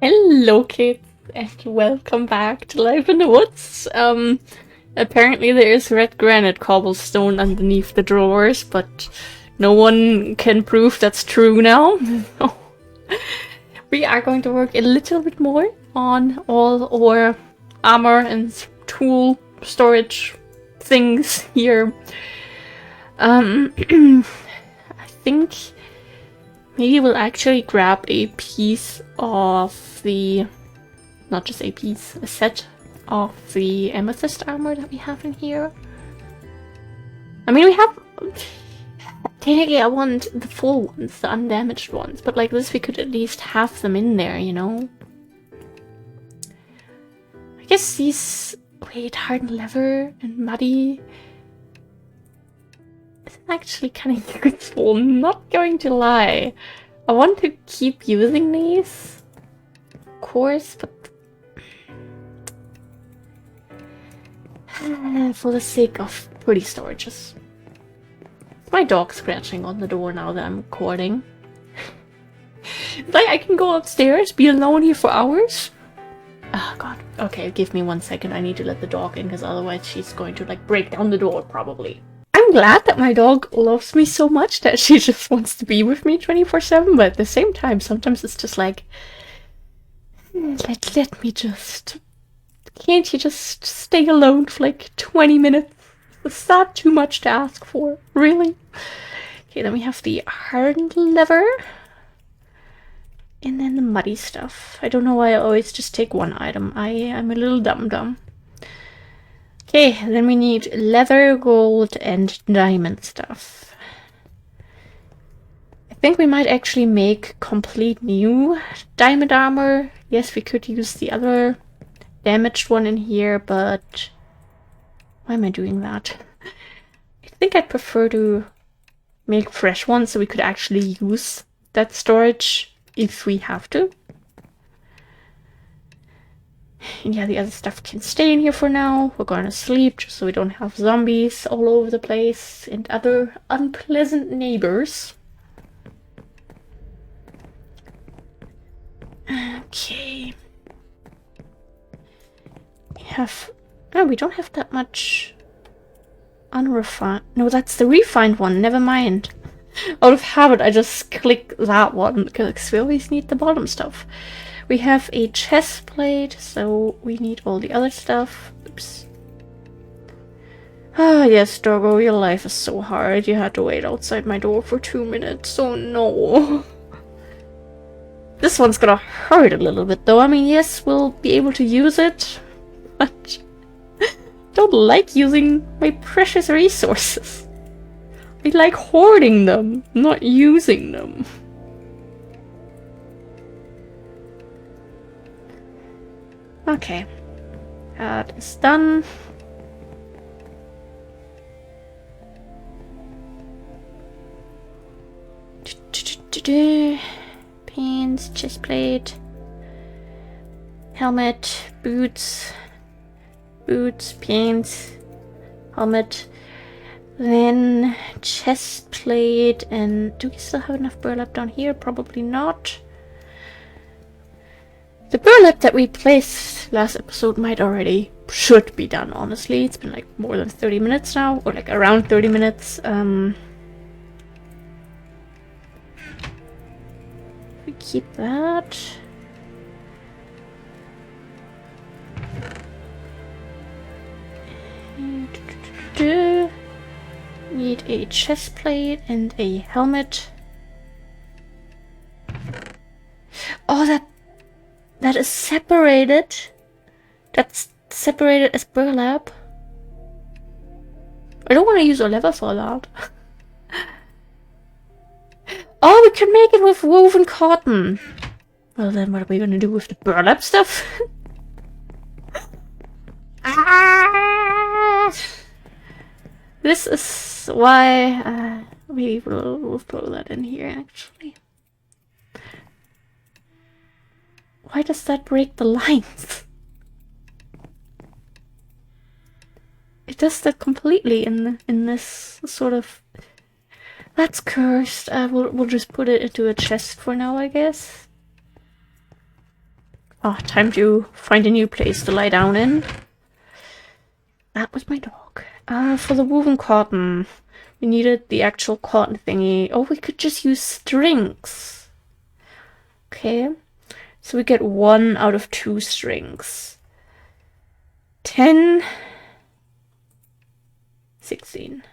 Hello kids and welcome back to Life in the Woods. Apparently there is red granite cobblestone underneath the drawers, but no one can prove that's true now. We are going to work a little bit more on all our armor and tool storage things here. I think maybe we'll actually grab a piece of the, not just a piece, a set of the amethyst armor that we have in here. I mean, we have, technically I want the full ones, the undamaged ones, but like this we could at least have them in there, you know? I guess these, wait, hardened leather and muddy, it's actually kind of useful, not going to lie. I want to keep using these, of course, but for the sake of pretty storages. My dog's scratching on the door now that I'm recording. Like, I can go upstairs, be alone here for hours. Oh god. Okay, give me 1 second. I need to let the dog in, because otherwise she's going to like break down the door, probably. I'm glad that my dog loves me so much that she just wants to be with me 24/7, but at the same time, sometimes it's just like, let me just, can't you just stay alone for like 20 minutes? Is that too much to ask for? Really? Okay, then we have the hardened leather. And then the muddy stuff. I don't know why I always just take one item. I'm a little dumb. Okay, then we need leather, gold, and diamond stuff. I think we might actually make complete new diamond armor. Yes, we could use the other damaged one in here, but why am I doing that? I think I'd prefer to make fresh ones so we could actually use that storage if we have to. And yeah, the other stuff can stay in here for now. We're gonna sleep just so we don't have zombies all over the place and other unpleasant neighbors. Okay. We have... oh, we don't have that much unrefined... no, that's the refined one, never mind. Out of habit, I just click that one because we always need the bottom stuff. We have a chest plate, so we need all the other stuff. Oops. Ah, yes, doggo, your life is so hard. You had to wait outside my door for 2 minutes. Oh no. This one's gonna hurt a little bit, though. I mean, yes, we'll be able to use it, but I don't like using my precious resources. I like hoarding them, not using them. Okay, that is done. Pants, chest plate, helmet, boots, pants, helmet, then chest plate, and do we still have enough burlap down here? Probably not. The burlap that we placed last episode should be done, honestly. It's been like more than 30 minutes now, or like around 30 minutes. We keep that. Need a chest plate and a helmet. Oh, that is separated. That's separated as burlap. I don't want to use a leather for that. Oh, we could make it with woven cotton. Well, then what are we gonna do with the burlap stuff? This is why we will throw that in here, actually. Why does that break the lines? It does that completely in this sort of... that's cursed. We'll just put it into a chest for now, I guess. Oh, time to find a new place to lie down in. That was my dog. For the woven cotton, we needed the actual cotton thingy. Oh, we could just use strings. Okay. So we get 1 out of 2 strings. 10, 16.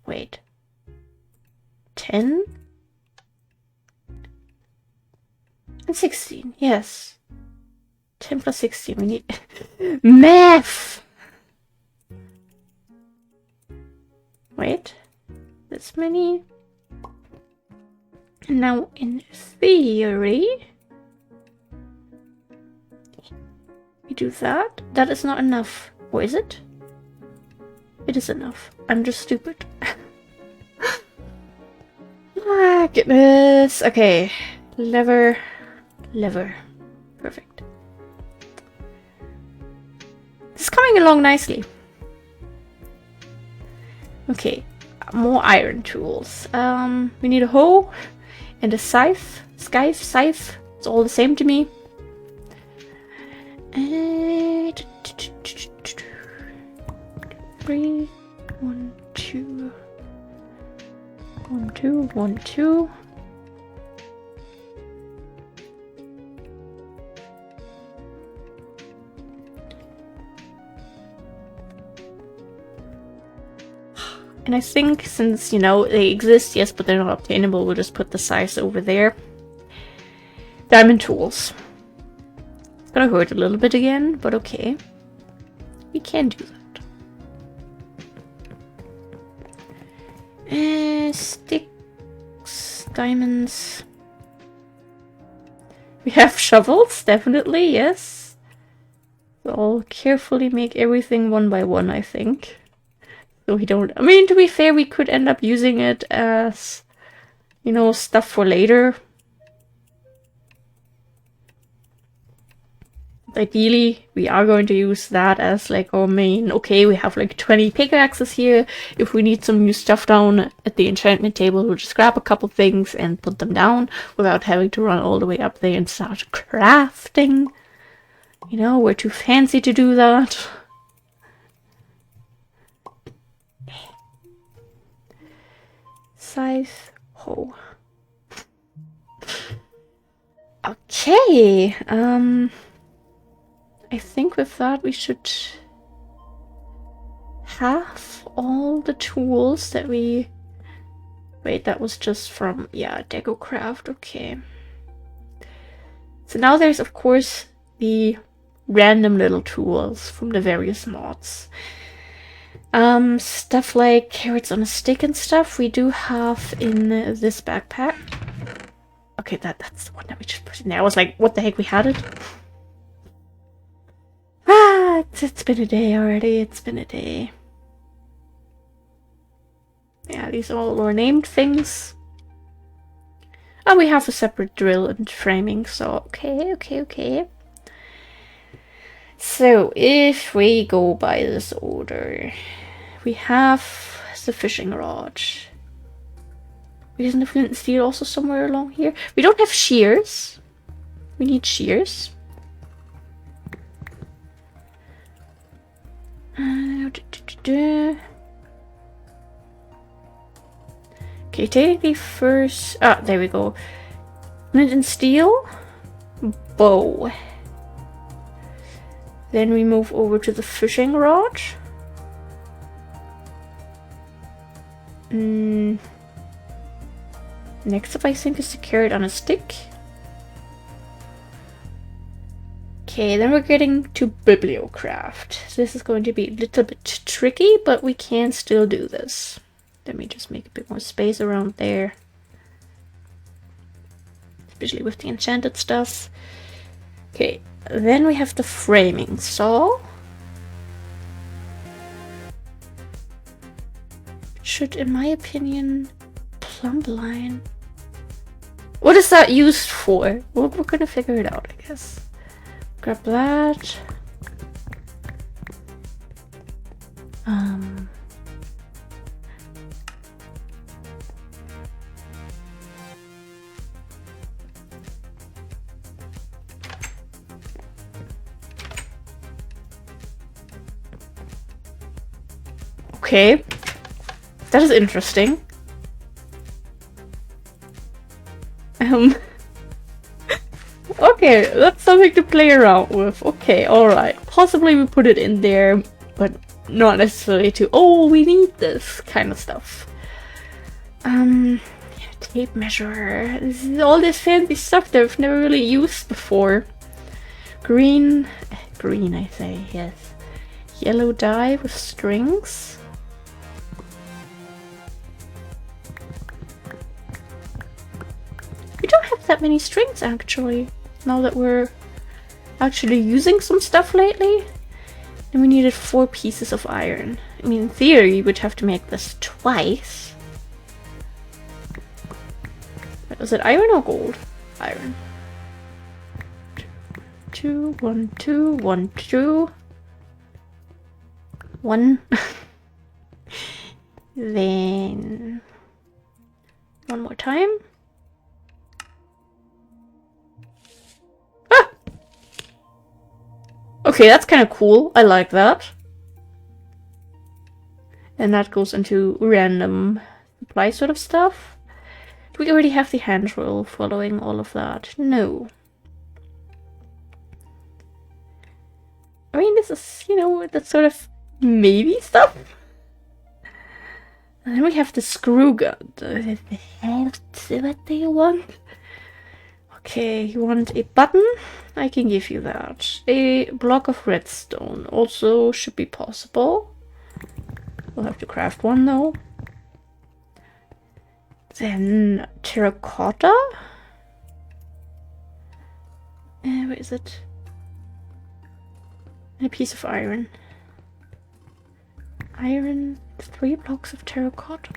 Wait. 10? And 16, yes. 10 plus 16, we need... Math! Wait. This many? And now, in theory... we do that. That is not enough. Or is it? It is enough. I'm just stupid. Ah, goodness. Okay. Lever. Perfect. It's coming along nicely. Okay. More iron tools. We need a hoe and a scythe. Scythe. It's all the same to me. 3, 1, 2, 1, 2, 1, 2. And I think since, you know, they exist, yes, but they're not obtainable, we'll just put the size over there. Diamond tools. It's gonna hurt a little bit again, but okay. We can do that. Sticks, diamonds. We have shovels, definitely, yes. I'll carefully make everything 1 by 1, I think. So we don't... I mean, to be fair, we could end up using it as, you know, stuff for later. Ideally, we are going to use that as like our main... Okay, we have like 20 pickaxes here. If we need some new stuff down at the enchantment table, we'll just grab a couple things and put them down without having to run all the way up there and start crafting. You know, we're too fancy to do that. Scythe, hoe. Okay, I think with that we should have all the tools that we... Wait, that was just from, yeah, DecoCraft, okay. So now there's, of course, the random little tools from the various mods. Stuff like carrots on a stick and stuff we do have in this backpack. Okay, that's the one that we just put in there. I was like, what the heck, we had it? Ah, it's been a day already. It's been a day. Yeah, these are all our named things. Oh, we have a separate drill and framing, so okay. So, if we go by this order, we have the fishing rod. Isn't the flint and steel also somewhere along here? We don't have shears. We need shears. Okay, technically first... Ah, there we go. Flint and steel. Bow. Then we move over to the fishing rod. Next up, I think, is the carrot on a stick. Okay, then we're getting to Bibliocraft. This is going to be a little bit tricky, but we can still do this. Let me just make a bit more space around there. Especially with the enchanted stuff. Okay, then we have the framing saw. Should, in my opinion, plumb line. What is that used for? We're gonna figure it out, I guess. Grab that. Okay. That is interesting. Okay, that's something to play around with. Okay, alright. Possibly we put it in there, but not necessarily to, oh, we need this kind of stuff. Tape measure. This is all this fancy stuff that I've never really used before. Green, I say, yes. Yellow dye with strings. We don't have that many strings actually, now that we're actually using some stuff lately. And we needed 4 pieces of iron. I mean, in theory, we'd have to make this twice. Was it iron or gold? Iron. 2, 1, 2, 1, 2. 1. Then 1 more time. Ah! Okay, that's kind of cool. I like that. And that goes into random supply sort of stuff. Do we already have the hand roll following all of that? No. I mean, this is, you know, that sort of maybe stuff. And then we have the screw gun. That's what do you want? Okay, you want a button? I can give you that. A block of redstone also should be possible. We'll have to craft one though. Then terracotta? Where is it? And a piece of iron. Iron, 3 blocks of terracotta.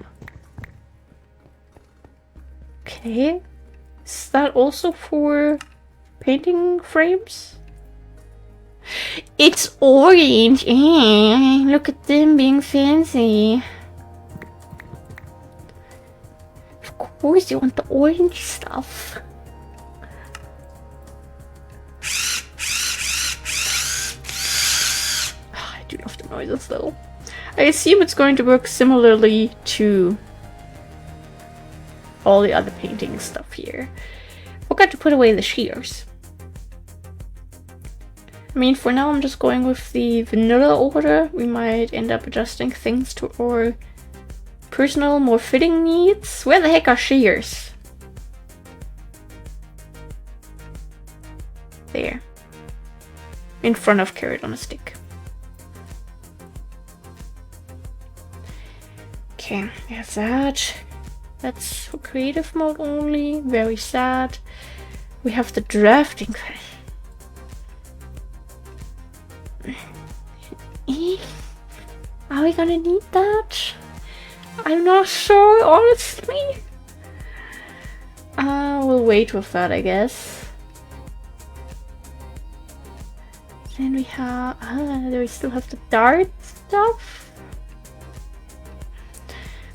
Okay. Is that also for painting frames? It's orange! Look at them being fancy. Of course you want the orange stuff. I do love the noises though. I assume it's going to work similarly to all the other painting stuff here. Forgot to put away the shears. I mean, for now I'm just going with the vanilla order. We might end up adjusting things to our personal, more fitting needs. Where the heck are shears? There. In front of carrot on a stick. Okay, there's that. That's for creative mode only. Very sad. We have the drafting. Are we gonna need that? I'm not sure, honestly. We'll wait with that, I guess. Then we have... do we still have the dart stuff?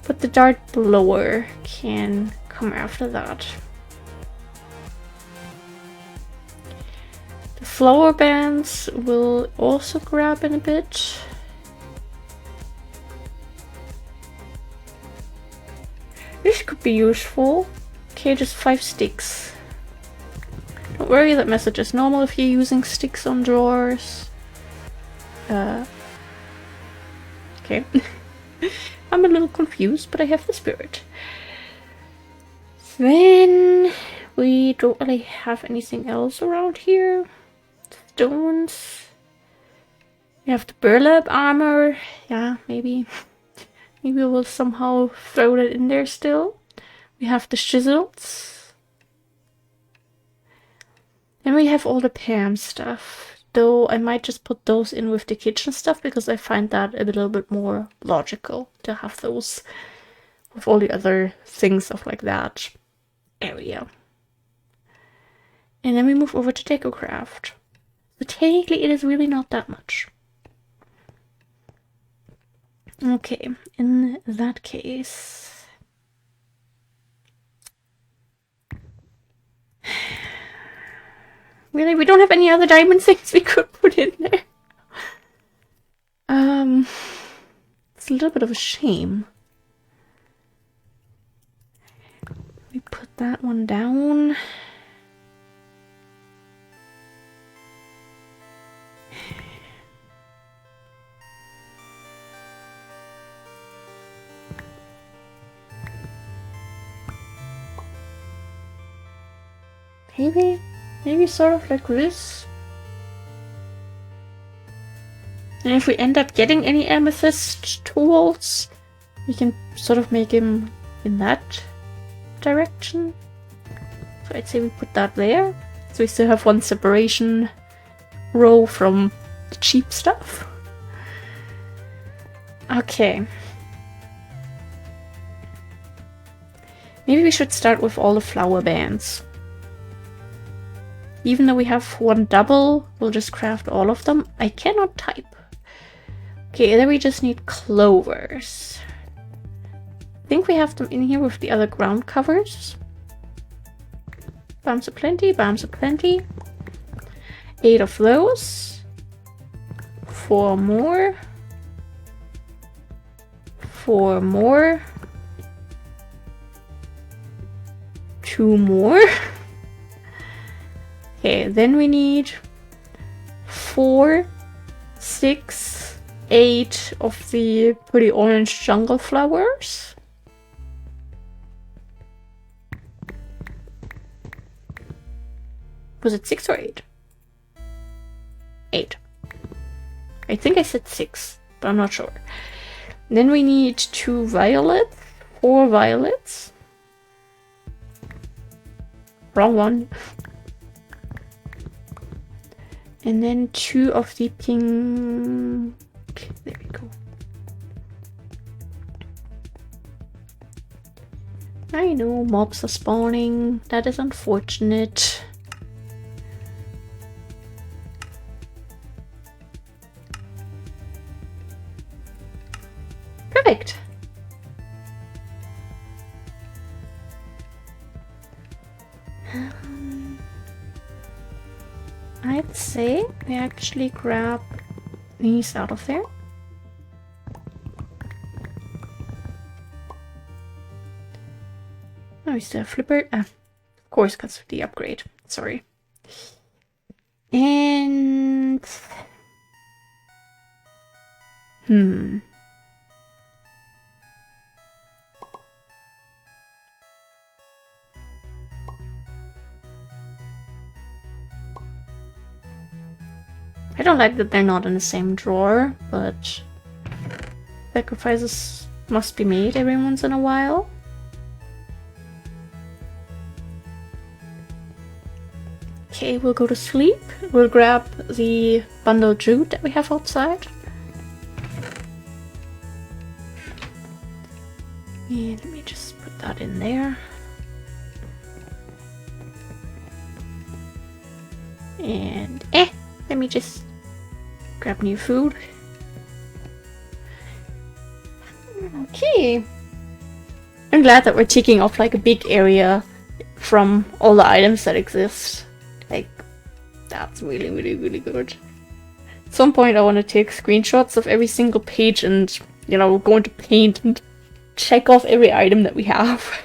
But the dart blower can come after that. The flower bands will also grab in a bit. This could be useful. Okay, just 5 sticks. Don't worry, that message is normal if you're using sticks on drawers. Okay. I'm a little confused, but I have the spirit. Then we don't really have anything else around here. Stones. We have the burlap armor. Yeah, maybe. Maybe we'll somehow throw that in there still. We have the chisels. And we have all the Pam stuff. Though I might just put those in with the kitchen stuff because I find that a little bit more logical to have those with all the other things of like that area. And then we move over to DecoCraft. So technically it is really not that much. Okay, in that case... Really, we don't have any other diamond things we could put in there. It's a little bit of a shame. We put that one down. Maybe sort of like this. And if we end up getting any amethyst tools, we can sort of make him in that direction. So I'd say we put that there. So we still have one separation row from the cheap stuff. Okay. Maybe we should start with all the flower bands. Even though we have one double, we'll just craft all of them. I cannot type. Okay, then we just need clovers. I think we have them in here with the other ground covers. Bams aplenty, bams aplenty. 8 of those. 4 more. 4 more. 2 more. Okay, then we need 4, 6, 8 of the pretty orange jungle flowers. Was it 6 or 8? 8. I think I said 6, but I'm not sure. Then we need 2 violets, 4 violets. Wrong one. And then 2 of the pink. There we go. I know mobs are spawning. That is unfortunate. Perfect. I'd say we actually grab these out of there. Oh, we still have flipper. Of course, because of the upgrade. Sorry. And I don't like that they're not in the same drawer, but sacrifices must be made every once in a while. Okay, we'll go to sleep. We'll grab the bundled jute that we have outside. And let me just put that in there. And let me just grab new food. Okay. I'm glad that we're ticking off like a big area from all the items that exist. Like, that's really, really, really good. At some point I want to take screenshots of every single page and, you know, go into Paint and check off every item that we have.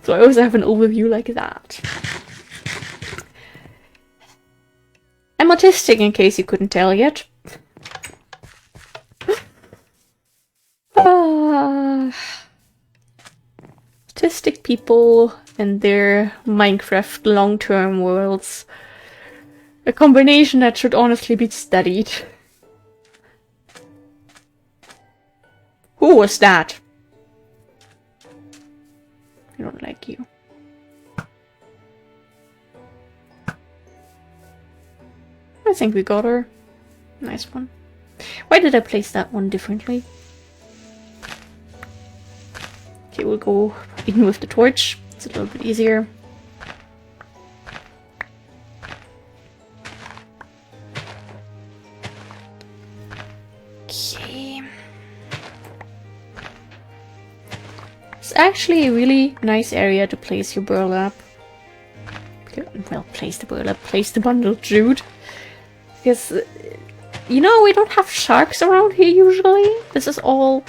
So I always have an overview like that. I'm autistic, in case you couldn't tell yet. Autistic people and their Minecraft long-term worlds. A combination that should honestly be studied. Who was that? I don't like you. I think we got her. Nice one. Why did I place that one differently? Okay, we'll go in with the torch. It's a little bit easier. Okay. It's actually a really nice area to place your burlap. Well, place the burlap, place the bundled jute. Because You know, we don't have sharks around here usually. This is all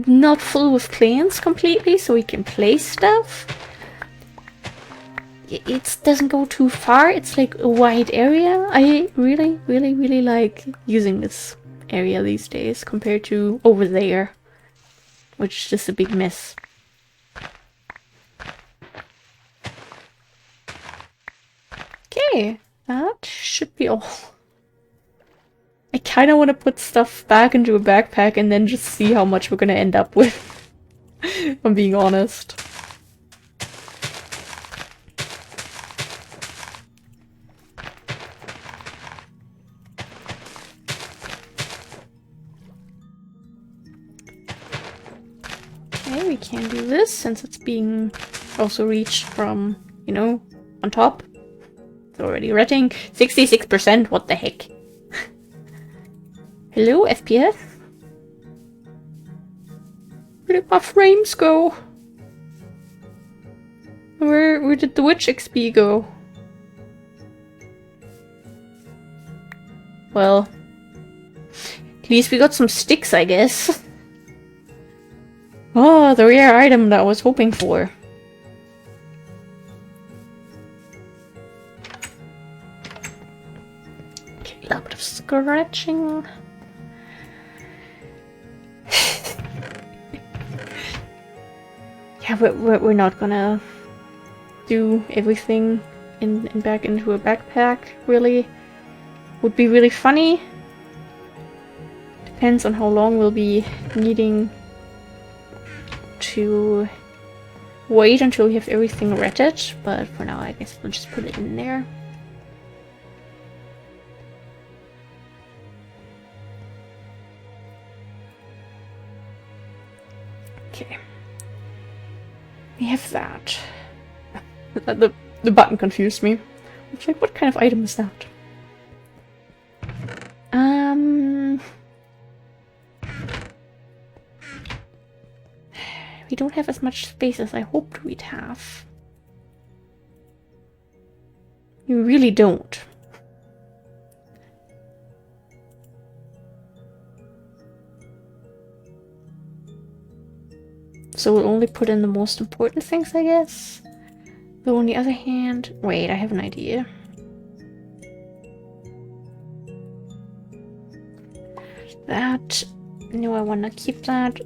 not full with plants completely, so we can place stuff. It doesn't go too far. It's like a wide area. I really, really, really like using this area these days compared to over there, which is just a big mess. Okay, that should be all. I kind of want to put stuff back into a backpack and then just see how much we're going to end up with, if I'm being honest. Okay, we can do this since it's being also reached from, you know, on top. It's already rating 66%, what the heck? Hello, FPS? Where did my frames go? Where did the witch XP go? Well, at least we got some sticks, I guess. Oh, the rare item that I was hoping for. Okay, a little bit of scratching. Yeah, we're not gonna do everything in back into a backpack, really. Would be really funny. Depends on how long we'll be needing to wait until we have everything ready, but for now I guess we'll just put it in there. Okay. We have that. The button confused me. I was like, what kind of item is that? We don't have as much space as I hoped we'd have. You really don't. So we'll only put in the most important things, I guess. Though on the other hand... Wait, I have an idea. That... No, I want to keep that.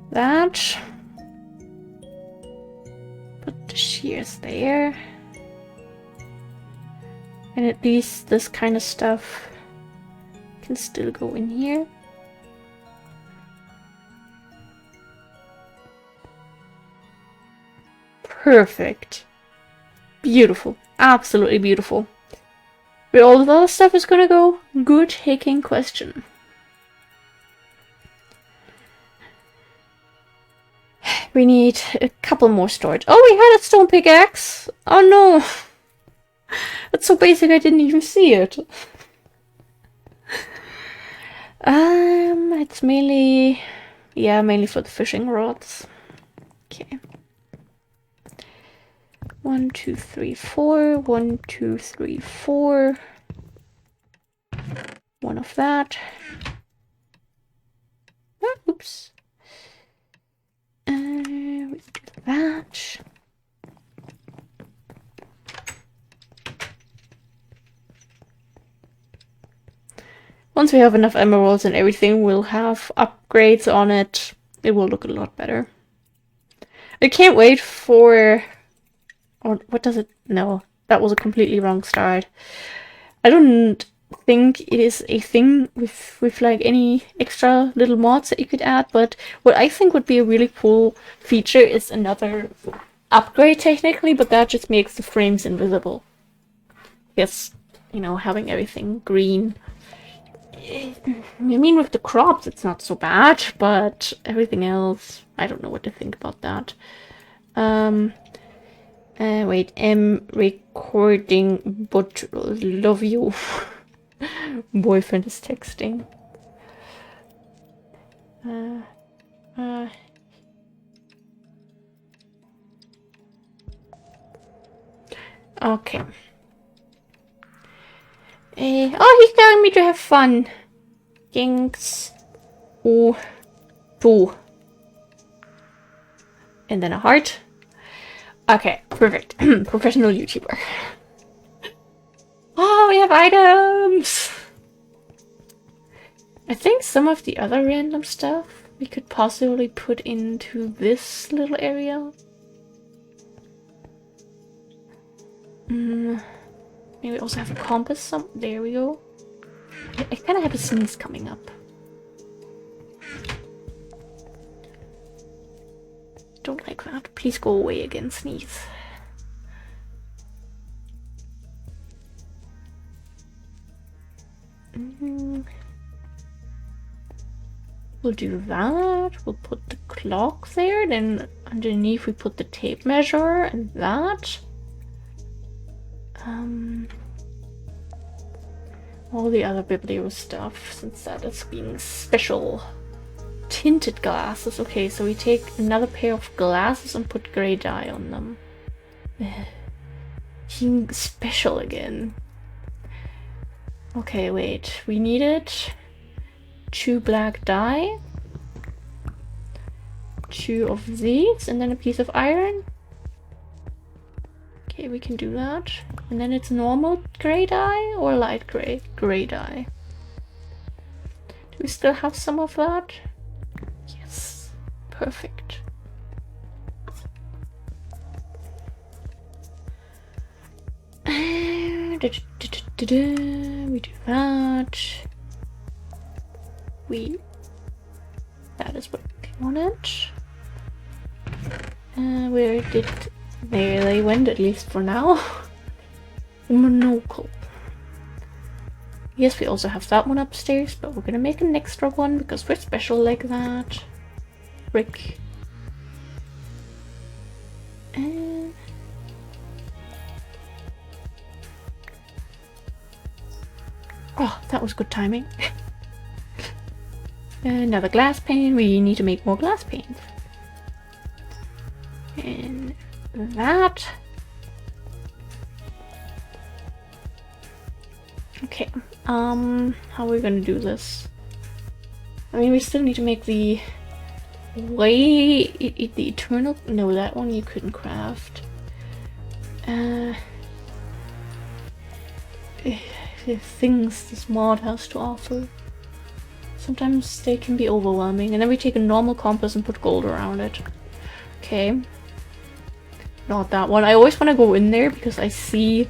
That. Put the shears there. And at least this kind of stuff can still go in here. Perfect. Beautiful. Absolutely beautiful. Where all the other stuff is gonna go? Good taking question. We need a couple more storage. Oh, we had a stone pickaxe! Oh no! That's so basic I didn't even see it. It's mainly... Yeah, mainly for the fishing rods. Okay. 1, 2, 3, 4. 1, 2, 3, 4. One of that. Oh, oops. We do that. Once we have enough emeralds and everything, we'll have upgrades on it. It will look a lot better. I can't wait for... Or what does it... No, that was a completely wrong start. I don't think it is a thing with like any extra little mods that you could add, but what I think would be a really cool feature is another upgrade technically, but that just makes the frames invisible. Yes, you know, having everything green. I mean, with the crops it's not so bad, but everything else, I don't know what to think about that. Wait, I'm recording, but love you. Boyfriend is texting. Okay. Oh, he's telling me to have fun. Thanks. Oh, two. And then a heart. Okay, perfect. Professional YouTuber. Oh, we have items! I think some of the other random stuff we could possibly put into this little area. Maybe also have a compass there we go. I kind of have a sneeze coming up. Don't like that. Please go away again, sneeze. We'll do that. We'll put the clock there. Then underneath we put the tape measure and that. All the other biblio stuff, since that is being special. Tinted glasses. Okay, so we take another pair of glasses and put gray dye on them. Being special again. Okay, wait. We needed 2 black dye, 2 of these, and then a piece of iron. Okay, we can do that. And then it's normal gray dye or light gray? Gray dye. Do we still have some of that? Yes. Perfect. We do that. That is what we wanted. Where did... There they went, at least for now. Monocle. Yes, we also have that one upstairs, but we're gonna make an extra one because we're special like that. Brick. And... Oh, that was good timing. Another glass pane. We need to make more glass panes. And that. Okay. How are we gonna do this? I mean, we still need to make the the eternal. No, that one you couldn't craft. The things this mod has to offer. Sometimes they can be overwhelming. And then we take a normal compass and put gold around it. Okay. Not that one. I always want to go in there because I see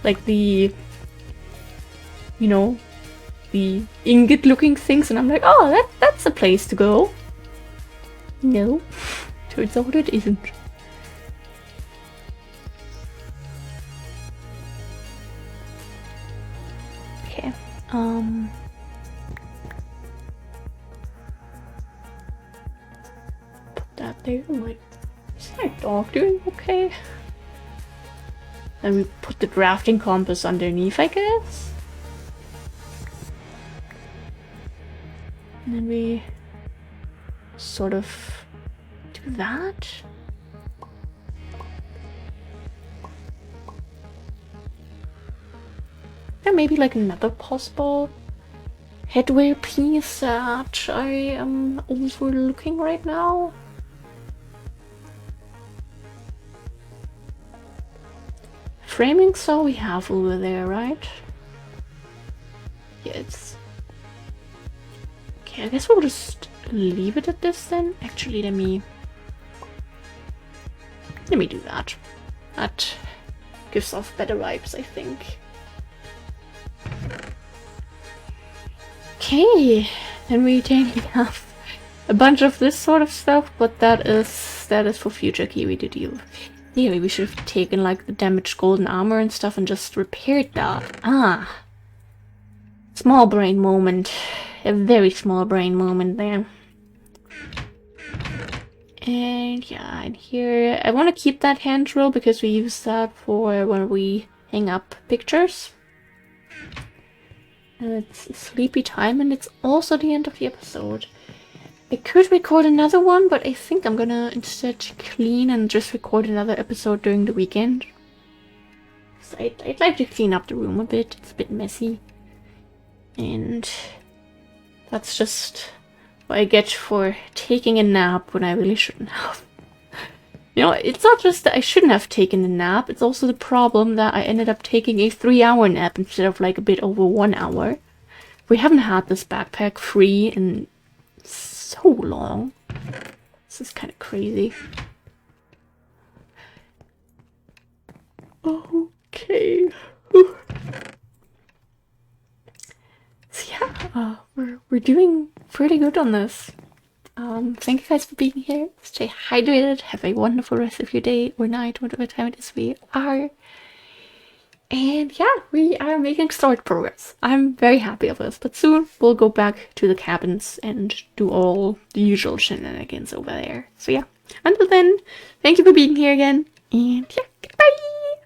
like the, you know, the ingot looking things and I'm like, oh, that's a place to go. No. Turns out it isn't. Okay. Put that there. I'm like, is my dog doing okay? And we put the drafting compass underneath, I guess. And then we sort of do that. There may be like another possible headwear piece that I am overlooking right now. Framing saw we have over there, right? Yeah, it's... Okay, I guess we'll just leave it at this then. Actually, let me do that. That gives off better vibes, I think. Okay, then we have a bunch of this sort of stuff, but that is for future Kiwi to deal with. Yeah, we should have taken like the damaged golden armor and stuff and just repaired that. Ah, small brain moment, a very small brain moment there. And yeah, and here I want to keep that hand drill because we use that for when we hang up pictures. It's sleepy time and it's also the end of the episode. I could record another one, but I think I'm gonna instead clean and just record another episode during the weekend. 'cause I'd like to clean up the room a bit. It's a bit messy. And that's just what I get for taking a nap when I really shouldn't have. You know, it's not just that I shouldn't have taken a nap, it's also the problem that I ended up taking a 3-hour nap instead of like a bit over 1 hour. We haven't had this backpack free in so long. This is kind of crazy. Okay. Whew. So yeah, we're doing pretty good on this. Thank you guys for being here. Stay hydrated. Have a wonderful rest of your day or night, whatever time it is we are. And yeah, we are making solid progress. I'm very happy of this, but soon we'll go back to the cabins and do all the usual shenanigans over there. So yeah, until then, thank you for being here again, and yeah.